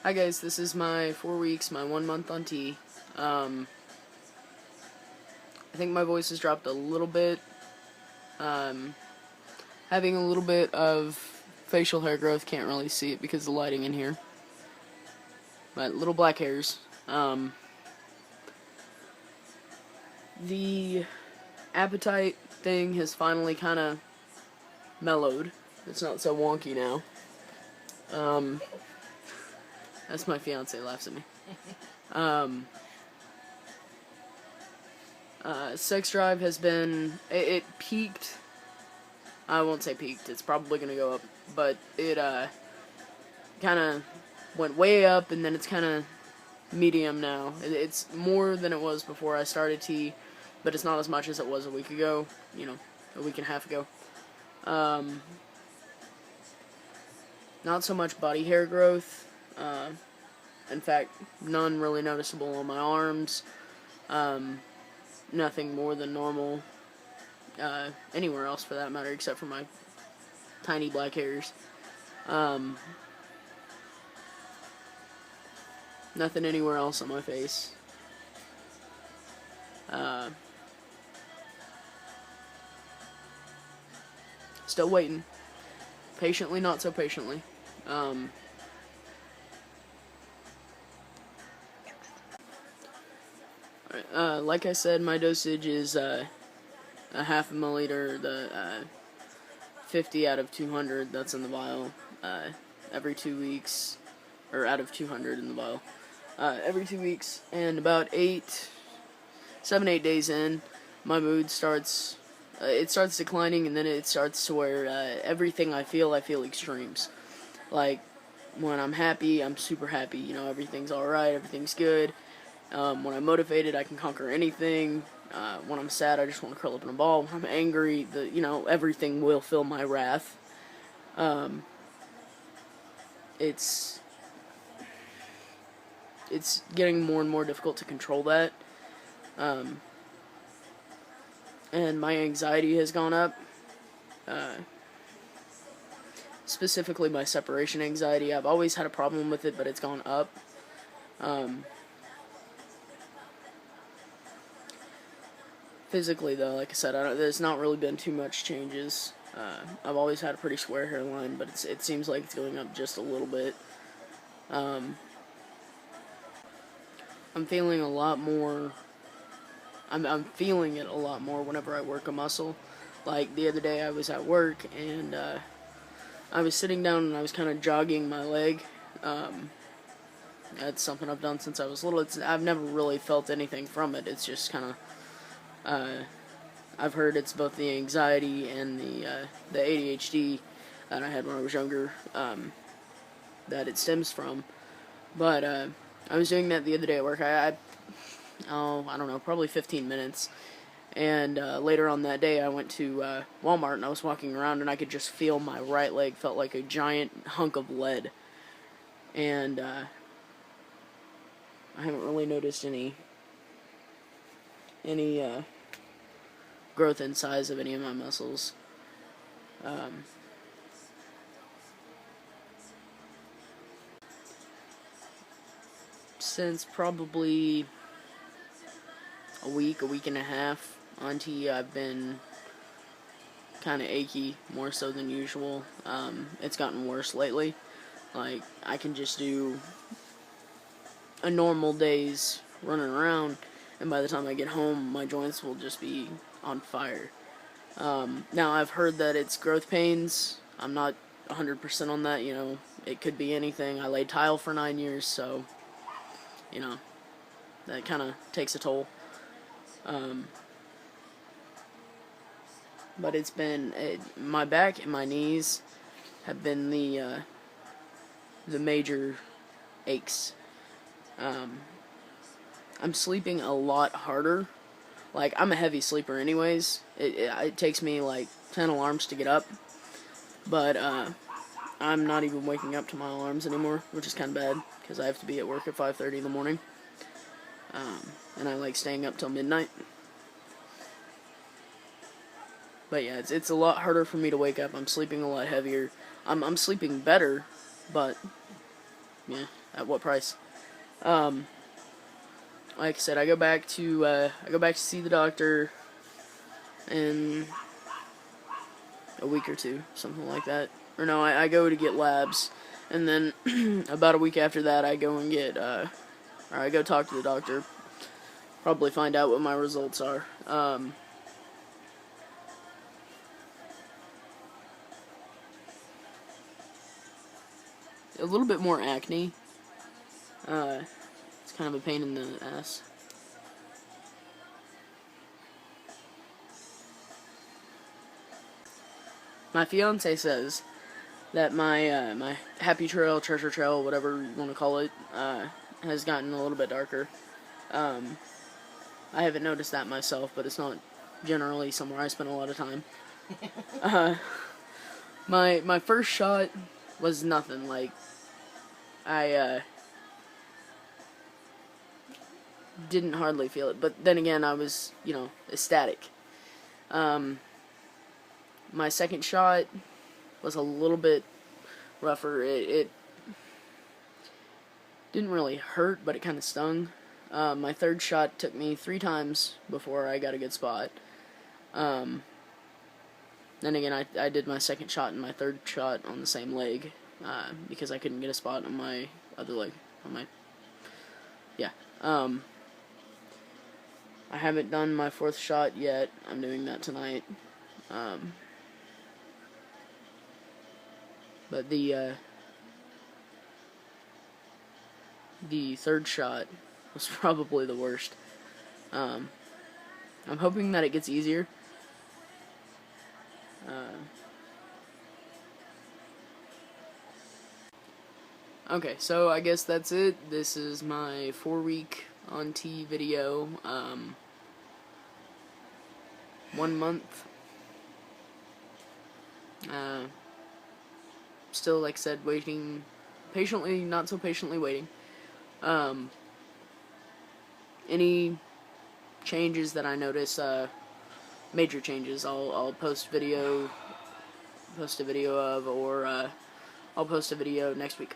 Hi guys, this is my 4 weeks, my 1 month on T. I think my voice has dropped a little bit. Having a little bit of facial hair growth, can't really see it because of the lighting in here. But little black hairs. The appetite thing has finally kind of mellowed. It's not so wonky now. That's my fiance laughs at me. Sex drive has been, it peaked. I won't say peaked, it's probably going to go up, but it kind of went way up, and then it's kind of medium now. It's more than it was before I started T, but it's not as much as it was a week ago, a week and a half ago. Not so much body hair growth. In fact, none really noticeable on my arms. Nothing more than normal anywhere else for that matter, except for my tiny black hairs. Nothing anywhere else on my face. Still waiting. Patiently, not so patiently. Like I said, my dosage is a half a milliliter, the 50 out of 200 that's in the vial, every 2 weeks, or out of 200 in the vial, every 2 weeks, and about 7-8 days in, my mood starts, it starts declining, and then it starts to where everything I feel extremes. Like, when I'm happy, I'm super happy, everything's alright, everything's good. When I'm motivated, I can conquer anything. When I'm sad, I just want to curl up in a ball. When I'm angry, everything will fill my wrath. It's getting more and more difficult to control that. And my anxiety has gone up. Specifically my separation anxiety. I've always had a problem with it, but it's gone up. Physically, though, like I said, there's not really been too much changes. I've always had a pretty square hairline, but it seems like it's going up just a little bit. I'm feeling a lot more. I'm feeling it a lot more whenever I work a muscle. Like the other day, I was at work and I was sitting down and I was kind of jogging my leg. That's something I've done since I was little. I've never really felt anything from it. It's just kind of. I've heard it's both the anxiety and the ADHD that I had when I was younger, that it stems from. But I was doing that the other day at work. I don't know, probably 15 minutes. And later on that day, I went to Walmart and I was walking around and I could just feel my right leg felt like a giant hunk of lead. And I haven't really noticed any growth in size of any of my muscles. Since probably a week and a half on T, I've been kind of achy, more so than usual. It's gotten worse lately. Like, I can just do a normal day's running around, and by the time I get home, my joints will just be on fire. Now, I've heard that it's growth pains. I'm not 100% on that, it could be anything. I laid tile for 9 years, so, that kind of takes a toll. But it's been, my back and my knees have been the major aches. I'm sleeping a lot harder. Like, I'm a heavy sleeper anyways. It takes me like 10 alarms to get up. But I'm not even waking up to my alarms anymore, which is kind of bad, because I have to be at work at 5:30 in the morning. And I like staying up till midnight. But yeah, it's a lot harder for me to wake up. I'm sleeping a lot heavier. I'm sleeping better, but yeah. at what price. Like I said, I go back to see the doctor in a week or two, something like that. Or no, I go to get labs, and then about a week after that, I go and get, or I go talk to the doctor, probably find out what my results are. A little bit more acne. It's kind of a pain in the ass. My fiance says that my happy trail, treasure trail, whatever you want to call it, has gotten a little bit darker. I haven't noticed that myself, but it's not generally somewhere I spend a lot of time. My first shot was nothing. Like, I didn't hardly feel it, but then again, I was, ecstatic. My second shot was a little bit rougher. It didn't really hurt, but it kind of stung. My third shot took me 3 times before I got a good spot. Then again, I did my second shot and my third shot on the same leg, because I couldn't get a spot on my other leg. I haven't done my 4th shot yet. I'm doing that tonight. But the 3rd shot was probably the worst. I'm hoping that it gets easier. Okay, so I guess that's it. This is my 4-week on T video. 1 month. Still, like I said, waiting patiently, not so patiently waiting. Any changes that I notice, major changes, I'll post a video of, or I'll post a video next week.